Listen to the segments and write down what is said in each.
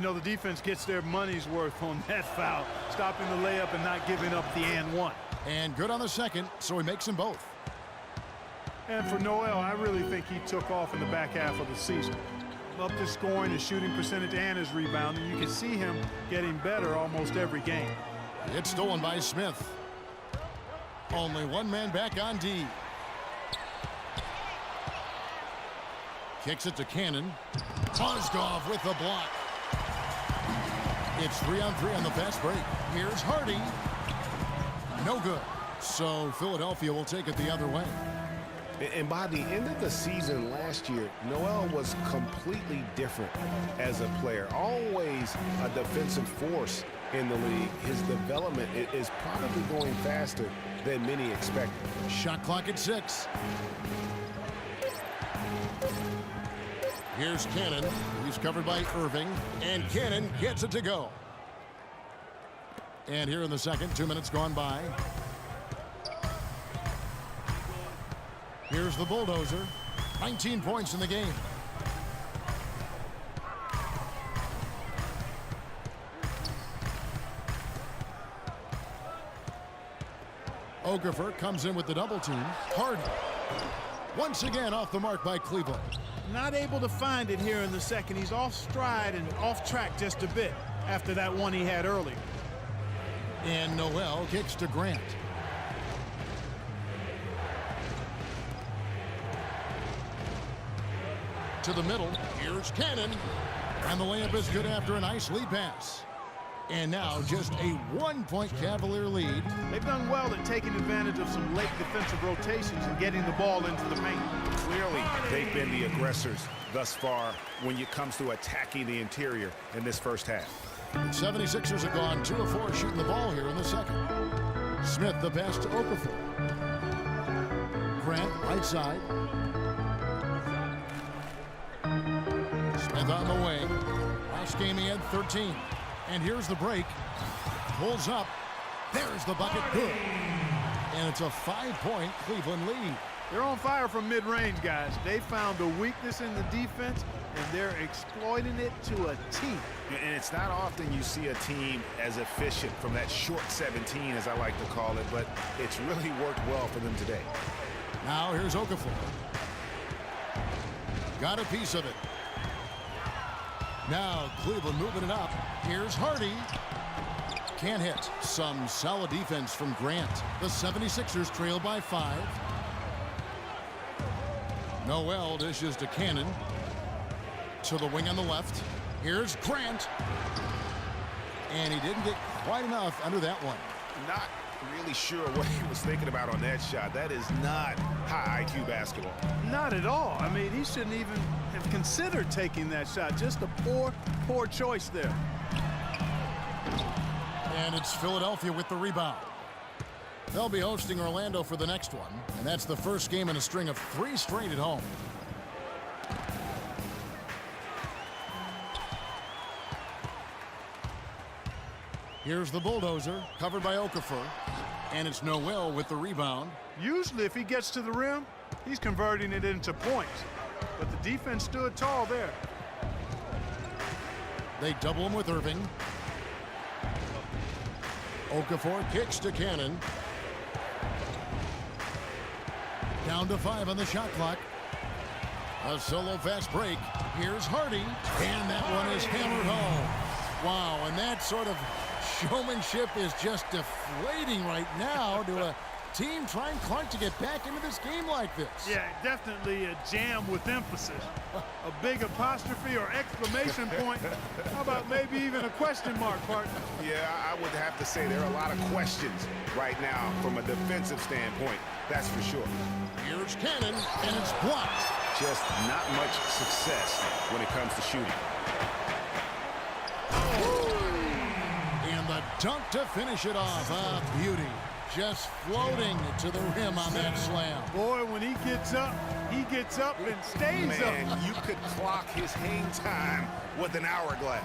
you know, the defense gets their money's worth on that foul, stopping the layup and not giving up the and one. And good on the second, so he makes them both. And for Noel, I really think he took off in the back half of the season. Up his scoring, his shooting percentage, and his rebounding. You can see him getting better almost every game. It's stolen by Smith. Only one man back on D. Kicks it to Cannon. Mozgov with the block. It's 3-on-3 on the fast break. Here's Hardy. No good. So Philadelphia will take it the other way. And by the end of the season last year, Noel was completely different as a player. Always a defensive force in the league. His development is probably going faster than many expected. Shot clock at 6. Here's Cannon. He's covered by Irving. And Cannon gets it to go. And here in the second, 2 minutes gone by. Here's the bulldozer. 19 points in the game. Okafor comes in with the double team. Harden. Once again off the mark by Cleveland. Not able to find it here in the second. He's off stride and off track just a bit after that one he had earlier. And Noel kicks to Grant. To the middle. Here's Cannon. And the layup is good after a nice lead pass. And now just a 1-point Cavalier lead. They've done well at taking advantage of some late defensive rotations and getting the ball into the paint. Clearly, they've been the aggressors thus far when it comes to attacking the interior in this first half. 76ers have gone 2 of 4 shooting the ball here in the second. Smith the pass to Okafor. Grant right side. Smith on the wing. Last game he had 13. And here's the break. Pulls up. There's the bucket. Good. And it's a 5-point Cleveland lead. They're on fire from mid-range, guys. They found a weakness in the defense, and they're exploiting it to a T. And it's not often you see a team as efficient from that short 17, as I like to call it, but it's really worked well for them today. Now here's Okafor. Got a piece of it. Now Cleveland moving it up. Here's Hardy. Can't hit. Some solid defense from Grant. The 76ers trail by 5. Noel dishes to Cannon. To the wing on the left. Here's Grant. And he didn't get quite enough under that one. Not really sure what he was thinking about on that shot. That is not high IQ basketball. Not at all. I mean, he shouldn't even have considered taking that shot. Just a poor choice there. And it's Philadelphia with the rebound. They'll be hosting Orlando for the next one, and that's the first game in a string of 3 straight at home. Here's the bulldozer, covered by Okafor, and it's Noel with the rebound. Usually, if he gets to the rim, he's converting it into points. But the defense stood tall there. They double him with Irving. Okafor kicks to Cannon. Down to 5 on the shot clock. A solo fast break. Here's Hardy. And that one is hammered home. Wow, and that sort of showmanship is just deflating right now to a team trying hard to get back into this game like this. Yeah, definitely a jam with emphasis. A big apostrophe or exclamation point. How about maybe even a question mark, partner? Yeah, I would have to say there are a lot of questions right now from a defensive standpoint. That's for sure. Here's Cannon, and it's blocked. Just not much success when it comes to shooting. And the dunk to finish it off. A beauty. Just floating to the rim on that slam. Boy, when he gets up and stays up. Man, you could clock his hang time with an hourglass.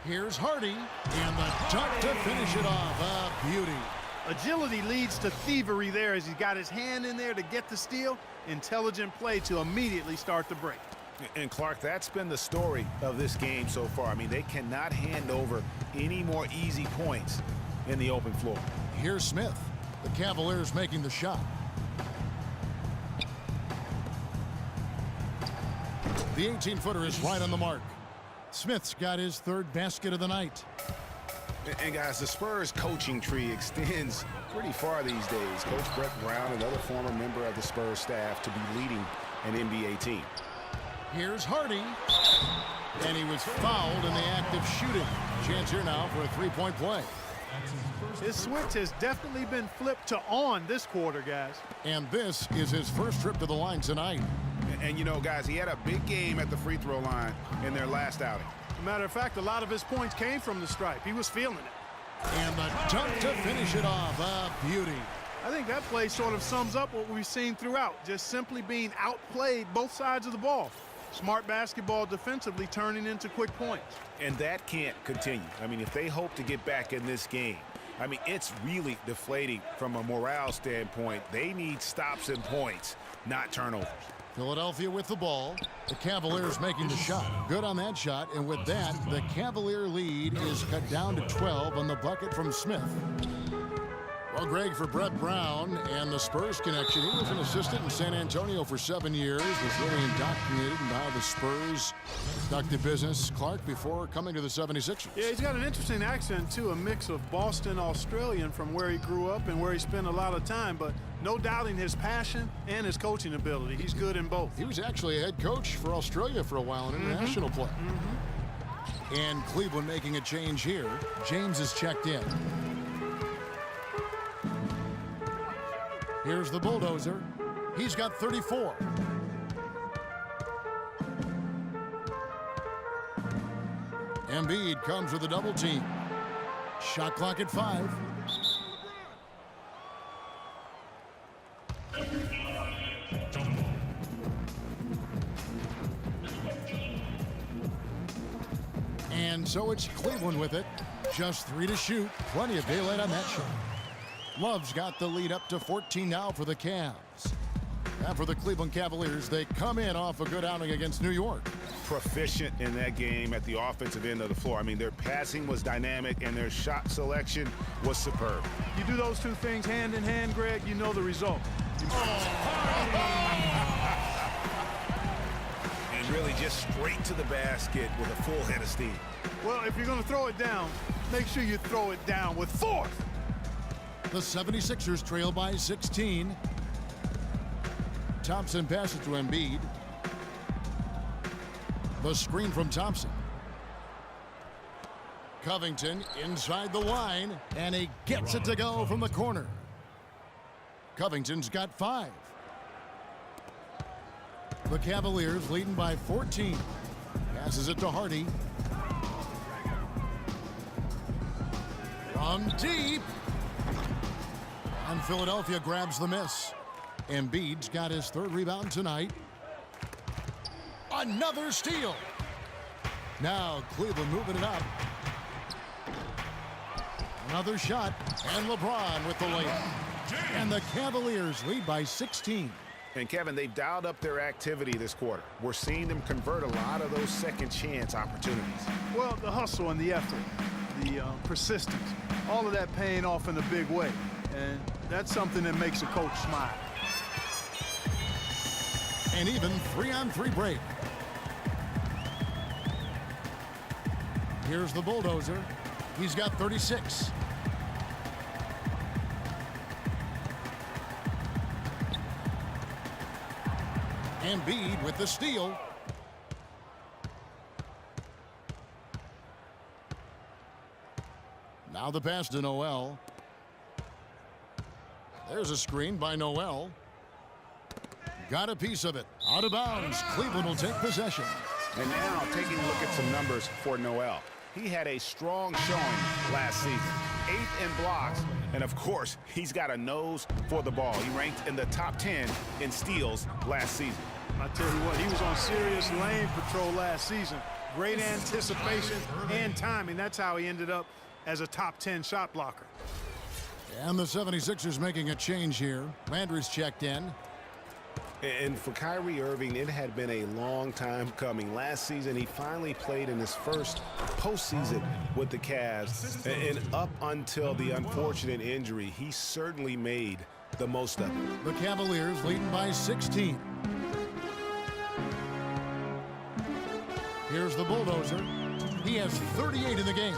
Here's Hardy, and the dunk to finish it off. A beauty. Agility leads to thievery there as he's got his hand in there to get the steal. Intelligent play to immediately start the break. And Clark, that's been the story of this game so far. I mean, they cannot hand over any more easy points in the open floor. Here's Smith. The Cavaliers making the shot. The 18-footer is right on the mark. Smith's got his third basket of the night. And guys, the Spurs coaching tree extends pretty far these days. Coach Brett Brown, another former member of the Spurs staff, to be leading an NBA team. Here's Hardy. And he was fouled in the act of shooting. Chance here now for a three-point play. His switch has definitely been flipped to on this quarter, guys. And this is his first trip to the line tonight. And you know, guys, he had a big game at the free throw line in their last outing. Matter of fact, a lot of his points came from the stripe. He was feeling it. And the dunk to finish it off. A beauty. I think that play sort of sums up what we've seen throughout. Just simply being outplayed both sides of the ball. Smart basketball defensively turning into quick points. And that can't continue. I mean, if they hope to get back in this game, I mean, it's really deflating from a morale standpoint. They need stops and points, not turnovers. Philadelphia with the ball. The Cavaliers making the shot. Good on that shot. And with that, the Cavalier lead is cut down to 12 on the bucket from Smith. Well, Greg, for Brett Brown and the Spurs connection, he was an assistant in San Antonio for 7 years, was really indoctrinated into how the Spurs conducted business, Clark, before coming to the 76ers. Yeah, he's got an interesting accent, too, a mix of Boston Australian from where he grew up and where he spent a lot of time, but no doubting his passion and his coaching ability. He's good in both. He was actually a head coach for Australia for a while in international play. And Cleveland making a change here. James is checked in. Here's the bulldozer. He's got 34. Embiid comes with a double team. Shot clock at 5. And so it's Cleveland with it. Just 3 to shoot. Plenty of daylight on that shot. Love's got the lead up to 14 now for the Cavs. And for the Cleveland Cavaliers, they come in off a good outing against New York. Proficient in that game at the offensive end of the floor. I mean, their passing was dynamic and their shot selection was superb. You do those two things hand in hand, Greg, you know the result. And really just straight to the basket with a full head of steam. Well, if you're going to throw it down, make sure you throw it down with force. The 76ers trail by 16. Thompson passes to Embiid. The screen from Thompson. Covington inside the line, and he gets it to go from the corner. Covington's got 5. The Cavaliers leading by 14. Passes it to Hardy. From deep. And Philadelphia grabs the miss. Embiid's got his 3rd rebound tonight. Another steal. Now Cleveland moving it up. Another shot. And LeBron with the layup. And the Cavaliers lead by 16. And Kevin, they've dialed up their activity this quarter. We're seeing them convert a lot of those second chance opportunities. Well, the hustle and the effort, the persistence, all of that paying off in a big way. And that's something that makes a coach smile. An even 3-on-3 break. Here's the bulldozer. He's got 36. Embiid with the steal. Now the pass to Noel. There's a screen by Noel. Got a piece of it. Out of bounds. Cleveland will take possession. And now taking a look at some numbers for Noel. He had a strong showing last season. 8th in blocks. And of course, he's got a nose for the ball. He ranked in the top 10 in steals last season. I tell you what, he was on serious lane patrol last season. Great anticipation and timing. That's how he ended up as a top 10 shot blocker. And the 76ers making a change here. Landry's checked in. And for Kyrie Irving, it had been a long time coming. Last season, he finally played in his first postseason with the Cavs. And up until the unfortunate injury, he certainly made the most of it. The Cavaliers leading by 16. Here's the bulldozer. He has 38 in the game.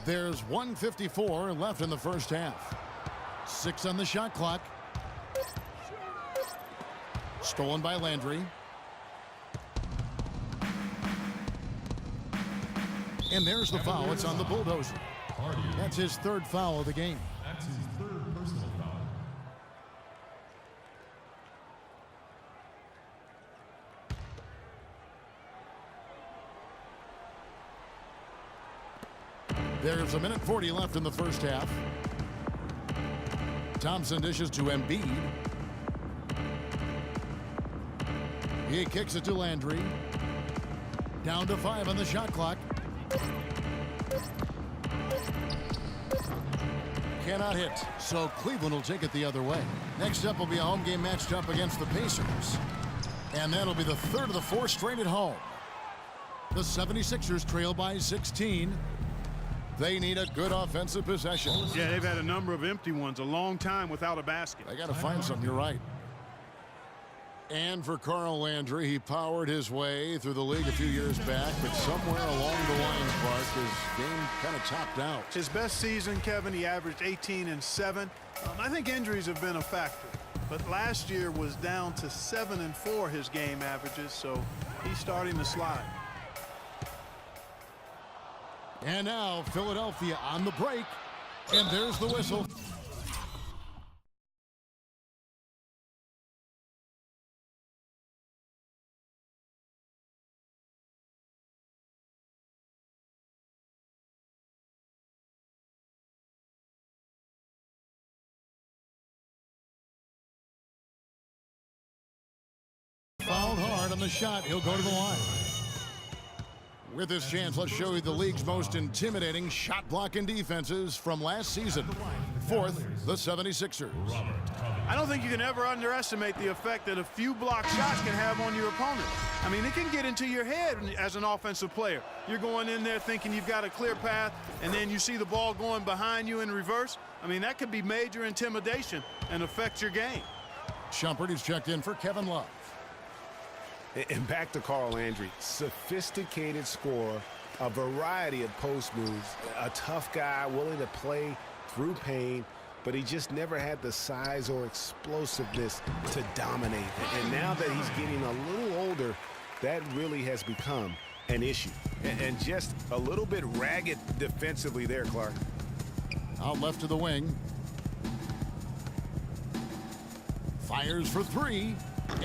There's 1:54 left in the first half. 6 on the shot clock. Stolen by Landry. And there's the foul. It's on the bulldozer. That's his third foul of the game. That's his third personal foul. There's 1:40 left in the first half. Thompson dishes to Embiid. He kicks it to Landry. Down to 5 on the shot clock. Cannot hit, so Cleveland will take it the other way. Next up will be a home game matched up against the Pacers. And that'll be the third of the 4 straight at home. The 76ers trail by 16. They need a good offensive possession. Yeah, they've had a number of empty ones, a long time without a basket. They got to find something, you're right. And for Carl Landry, he powered his way through the league a few years back, but somewhere along the line, Clark, his game kind of topped out. His best season, Kevin, he averaged 18 and 7. I think injuries have been a factor, but last year was down to 7 and 4 his game averages, so he's starting to slide. And now Philadelphia on the break, and there's the whistle. Fouled hard on the shot. He'll go to the line. With this chance, let's show you the league's most intimidating shot blocking defenses from last season. Fourth, the 76ers. I don't think you can ever underestimate the effect that a few block shots can have on your opponent. I mean, it can get into your head as an offensive player. You're going in there thinking you've got a clear path, and then you see the ball going behind you in reverse. I mean, that could be major intimidation and affect your game. Shumpert is checked in for Kevin Love. And back to Carl Landry, sophisticated scorer, a variety of post moves, a tough guy willing to play through pain, but he just never had the size or explosiveness to dominate. And now that he's getting a little older, that really has become an issue. And just a little bit ragged defensively there, Clark. Out left to the wing. Fires for 3.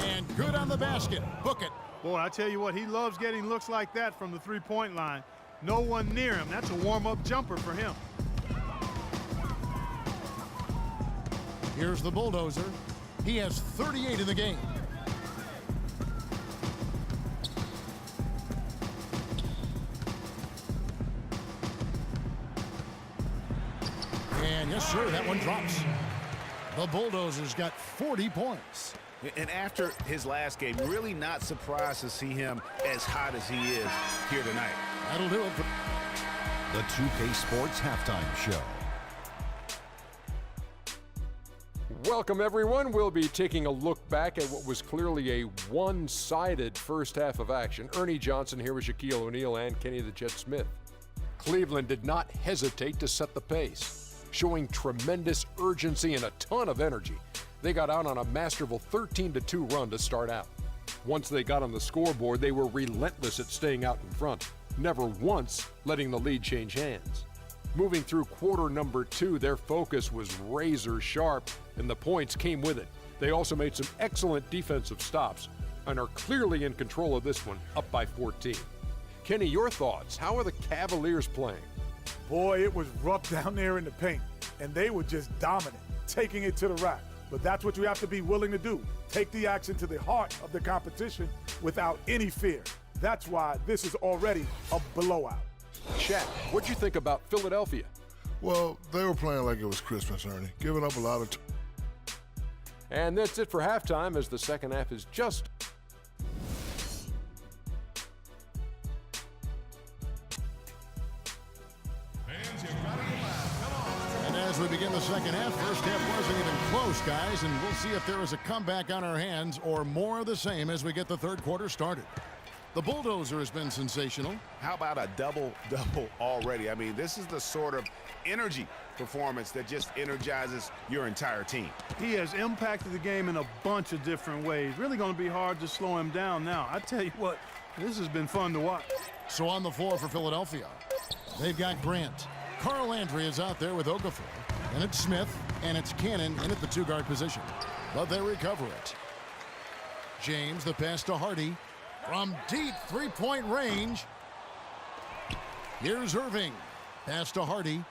And good on the basket. Book it. Boy, I tell you what, he loves getting looks like that from the three-point line. No one near him. That's a warm-up jumper for him. Here's the bulldozer. He has 38 in the game. And yes, sir, that one drops. The bulldozer's got 40 points. And after his last game, really not surprised to see him as hot as he is here tonight. That'll do it for the 2K Sports Halftime Show. Welcome, everyone. We'll be taking a look back at what was clearly a one-sided first half of action. Ernie Johnson here with Shaquille O'Neal and Kenny the Jet Smith. Cleveland did not hesitate to set the pace, showing tremendous urgency and a ton of energy. They got out on a masterful 13-2 run to start out. Once they got on the scoreboard, they were relentless at staying out in front, never once letting the lead change hands. Moving through quarter number 2, their focus was razor sharp, and the points came with it. They also made some excellent defensive stops and are clearly in control of this one, up by 14. Kenny, your thoughts? How are the Cavaliers playing? Boy, it was rough down there in the paint, and they were just dominant, taking it to the rack. But that's what you have to be willing to do. Take the action to the heart of the competition without any fear. That's why this is already a blowout. Shaq, what'd you think about Philadelphia? Well, they were playing like it was Christmas, Ernie, giving up a lot of And that's it for halftime, as the second half is just And as we begin the second half, first half wasn't even close, guys, and we'll see if there is a comeback on our hands or more of the same as we get the third quarter started. The bulldozer has been sensational. How about a double-double already? I mean, this is the sort of energy performance that just energizes your entire team. He has impacted the game in a bunch of different ways. Really going to be hard to slow him down now. I tell you what, this has been fun to watch. So on the floor for Philadelphia, they've got Grant. Carl Landry is out there with Okafor. And it's Smith, and it's Cannon in at the two-guard position. But they recover it. James, the pass to Hardy. From deep three-point range. Here's Irving. Pass to Hardy.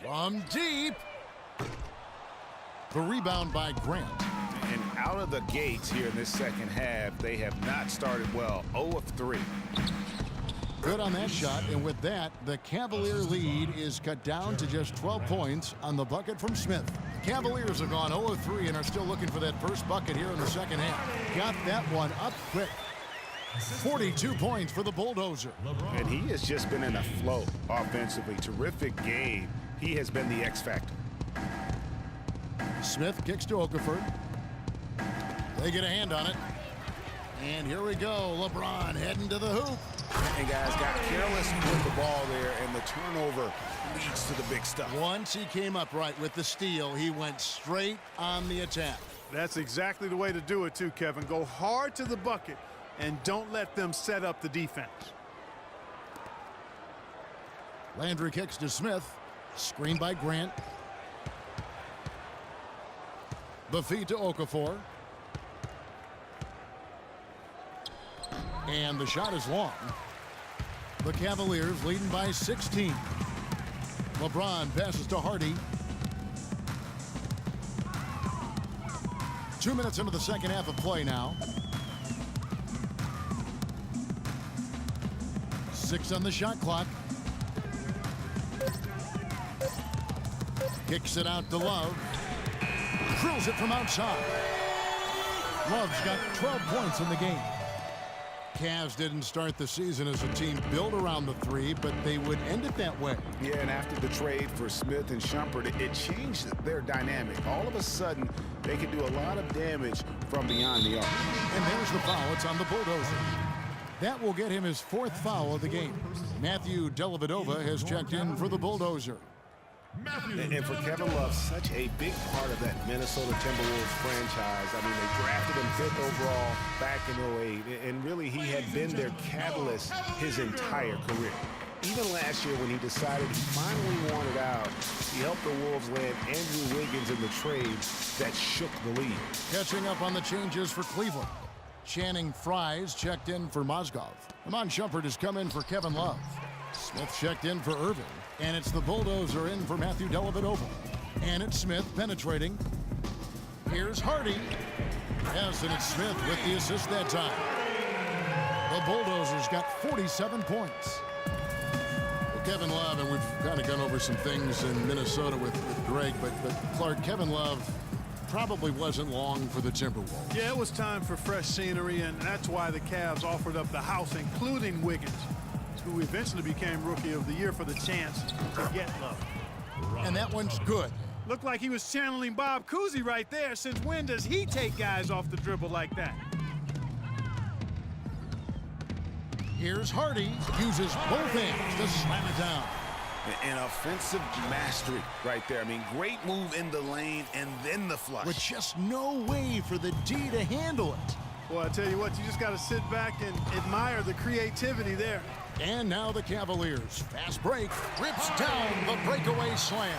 From deep. The rebound by Grant. And out of the gates here in this second half, they have not started well. 0 of 3. Good on that shot, and with that, the Cavalier lead is cut down to just 12 points on the bucket from Smith. Cavaliers have gone 0 of 3 and are still looking for that first bucket here in the second half. Got that one up quick. 42 points for the bulldozer. And he has just been in a flow offensively. Terrific game. He has been the X factor. Smith kicks to Okafor. They get a hand on it. And here we go. LeBron heading to the hoop. And guys got careless with the ball there, and the turnover leads to the big stuff. Once he came up right with the steal, he went straight on the attack. That's exactly the way to do it, too, Kevin. Go hard to the bucket and don't let them set up the defense. Landry kicks to Smith. Screen by Grant. The feed to Okafor. And the shot is long. The Cavaliers leading by 16. LeBron passes to Hardy. 2 minutes into the second half of play now. 6 on the shot clock. Kicks it out to Love. Drills it from outside. Love's got 12 points in the game. Cavs didn't start the season as a team built around the three, but they would end it that way. Yeah, and after the trade for Smith and Shumpert, it changed their dynamic. All of a sudden, they could do a lot of damage from beyond the arc. And there's the foul. It's on the bulldozer. That will get him his 4th foul of the game. Matthew Dellavedova has checked in for the bulldozer. And for Kevin Love, such a big part of that Minnesota Timberwolves franchise. I mean, they drafted him 5th overall back in 08, and really he had been their catalyst his entire career. Even last year when he decided he finally wanted out, he helped the Wolves land Andrew Wiggins in the trade that shook the league. Catching up on the changes for Cleveland. Channing Frye's checked in for Mozgov. Iman Shumpert has come in for Kevin Love. Smith checked in for Irving. And it's the bulldozer in for Matthew Dellavedova. And it's Smith penetrating. Here's Hardy. Yes, and it's Smith with the assist that time. The bulldozer's got 47 points. Well, Kevin Love, and we've kind of gone over some things in Minnesota with Greg, but Clark, Kevin Love probably wasn't long for the Timberwolves. Yeah, it was time for fresh scenery, and that's why the Cavs offered up the house, including Wiggins, who eventually became Rookie of the Year, for the chance to get Love. And that one's good. Looked like he was channeling Bob Cousy right there. Since when does he take guys off the dribble like that? Here's Hardy. Uses both hands to slam it down. An offensive mastery right there. I mean, great move in the lane and then the flush. With just no way for the D to handle it. Well, I tell you what, you just got to sit back and admire the creativity there. And now the Cavaliers. Fast break. Rips down the breakaway slam.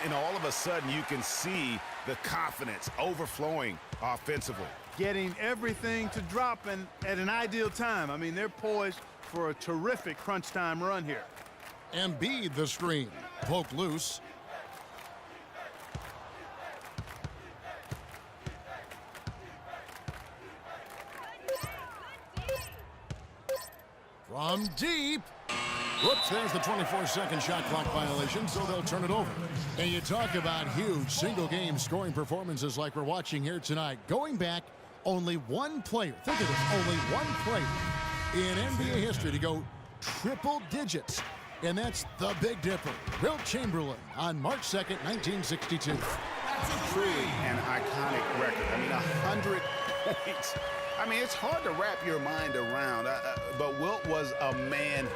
And all of a sudden, you can see the confidence overflowing offensively. Getting everything to drop and at an ideal time. I mean, they're poised for a terrific crunch time run here. Embiid the screen. Poke loose. From deep. Whoops, there's the 24-second shot clock violation, so they'll turn it over. And you talk about huge single-game scoring performances like we're watching here tonight. Going back, only one player, think of this, only one player in NBA history to go triple digits. And that's the Big Dipper, Wilt Chamberlain, on March 2nd, 1962. Truly an iconic record. I mean, 100 points. I mean, it's hard to wrap your mind around, but Wilt was a man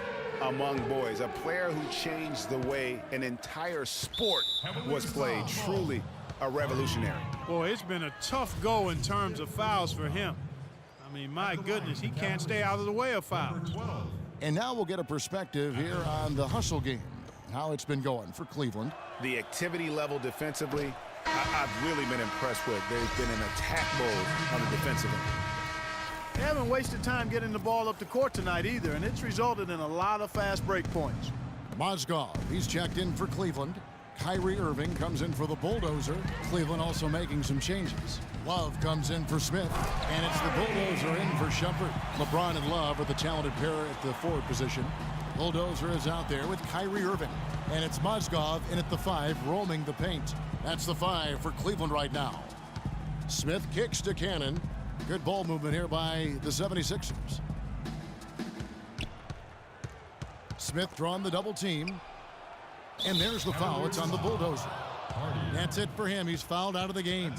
among boys, a player who changed the way an entire sport was played. Truly a revolutionary. Boy, it's been a tough go in terms of fouls for him. I mean, my goodness, he can't stay out of the way of fouls. And now we'll get a perspective here on the hustle game, how it's been going for Cleveland. The activity level defensively, I've really been impressed with. There's been an attack mode on the defensive end. They haven't wasted time getting the ball up the court tonight either, and it's resulted in a lot of fast break points. Mozgov, he's checked in for Cleveland. Kyrie Irving comes in for the Bulldozer. Cleveland also making some changes. Love comes in for Smith, and it's the Bulldozer in for Shumpert. LeBron and Love are the talented pair at the forward position. Bulldozer is out there with Kyrie Irving, and it's Mozgov in at the 5, roaming the paint. That's the 5 for Cleveland right now. Smith kicks to Cannon. Good ball movement here by the 76ers. Smith drawn the double team. And there's the foul. It's on the Bulldozer. That's it for him. He's fouled out of the game.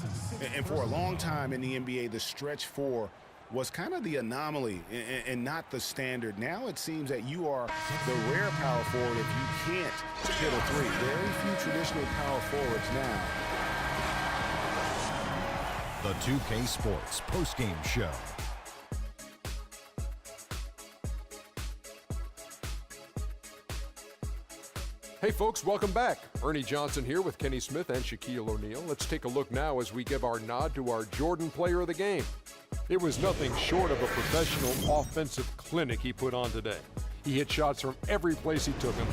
And for a long time in the NBA, the stretch 4 was kind of the anomaly and not the standard. Now it seems that you are the rare power forward if you can't hit a 3. Very few traditional power forwards now. The 2K Sports postgame show. Hey folks, welcome back. Ernie Johnson here with Kenny Smith and Shaquille O'Neal. Let's take a look now as we give our nod to our Jordan Player of the Game. It was nothing short of a professional offensive clinic he put on today. He hit shots from every place he took them,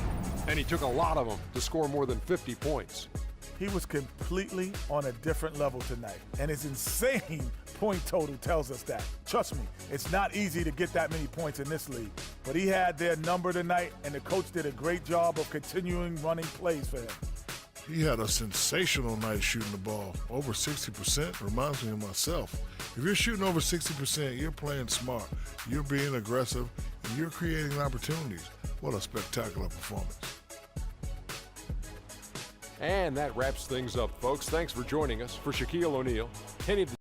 and he took a lot of them to score more than 50 points. He was completely on a different level tonight, and his insane point total tells us that. Trust me, it's not easy to get that many points in this league, but he had their number tonight, and the coach did a great job of continuing running plays for him. He had a sensational night shooting the ball. Over 60% reminds me of myself. If you're shooting over 60%, you're playing smart. You're being aggressive, and you're creating opportunities. What a spectacular performance. And that wraps things up, folks. Thanks for joining us. For Shaquille O'Neal, Kenny